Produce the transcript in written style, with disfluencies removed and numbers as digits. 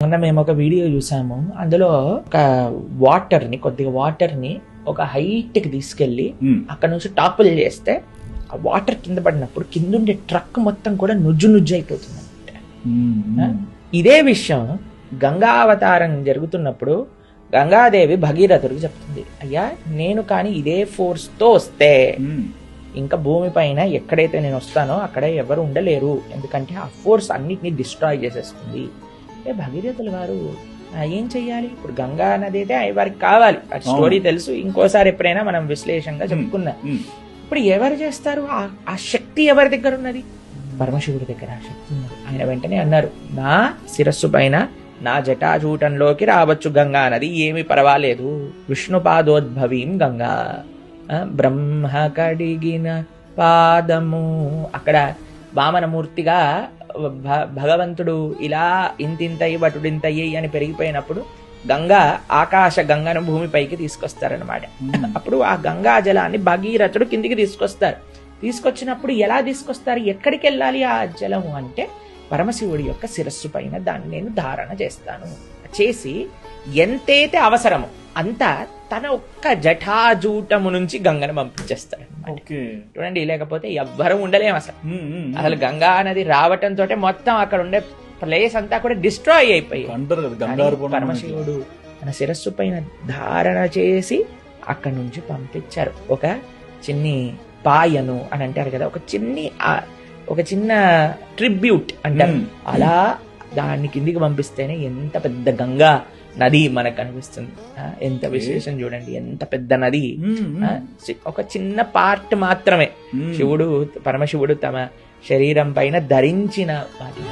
మొన్న మేము ఒక వీడియో చూసాము, అందులో ఒక కొద్దిగా వాటర్ని ఒక హైట్కి తీసుకెళ్లి అక్కడ నుంచి టాపుల్ చేస్తే ఆ వాటర్ కింద పడినప్పుడు కిందుండే ట్రక్ మొత్తం కూడా నుజ్జు అయిపోతుంది అనమాట. ఇదే విషయం గంగా అవతారం జరుగుతున్నప్పుడు గంగాదేవి భగీరథుడికి చెప్తుంది, అయ్యా నేను కానీ ఇదే ఫోర్స్ తో వస్తే ఇంకా భూమి పైన ఎక్కడైతే నేను వస్తానో అక్కడ ఎవరు ఉండలేరు, ఎందుకంటే ఆ ఫోర్స్ అన్నిటిని డిస్ట్రాయ్ చేసేస్తుంది. భగీరథుల వారు ఏం చెయ్యాలి? ఇప్పుడు గంగా నది అయితే వారికి కావాలి, ఆ స్టోరీ తెలుసు, ఇంకోసారి ఎప్పుడైనా మనం విశ్లేషంగా చెప్పుకుందాం. ఇప్పుడు ఎవరు చేస్తారు? ఆ శక్తి ఎవరి దగ్గర ఉన్నది? పరమశివుడి దగ్గర ఆ శక్తి ఉన్నది. ఆయన వెంటనే అన్నారు, నా శిరస్సు పైన నా జటాజూటంలోకి రావచ్చు గంగా నది, ఏమి పర్వాలేదు. విష్ణుపాదోద్భవీం గంగా, బ్రహ్మ కడిగిన పాదము. అక్కడ వామనమూర్తిగా భగవంతుడు ఇలా ఇంతింతయి బటుడింతయి అని పెరిగిపోయినప్పుడు గంగా ఆకాశ గంగను భూమిపైకి తీసుకొస్తారనమాట. అప్పుడు ఆ గంగా జలాన్ని భగీరథుడు కిందికి తీసుకొస్తారు. తీసుకొచ్చినప్పుడు ఎలా తీసుకొస్తారు, ఎక్కడికి వెళ్ళాలి ఆ జలము అంటే పరమశివుడి యొక్క శిరస్సు పైన దాన్ని నేను ధారణ చేస్తాను. చేసి ఎంతైతే అవసరమో అంత తన ఒక్క జటాజూటము నుంచి గంగను పంపించేస్తాడు. చూడండి, లేకపోతే ఎవ్వరూ ఉండలేము అసలు గంగా నది రావటంతో మొత్తం అక్కడ ఉండే ప్లేస్ అంతా కూడా డిస్ట్రాయ్ అయిపోయి పరమశివుడు తన శిరస్సు పైన ధారణ చేసి అక్కడి నుంచి పంపించారు. ఒక చిన్ని పాయను అని అంటారు కదా, ఒక చిన్న ట్రిబ్యూట్ అంటారు, అలా దాన్ని కిందికి పంపిస్తేనే ఎంత పెద్ద గంగా నది మనకు అనిపిస్తుంది. ఎంత విశేషం చూడండి, ఎంత పెద్ద నది. ఒక చిన్న పార్ట్ మాత్రమే పరమశివుడు తమ శరీరం పైన ధరించిన వాటి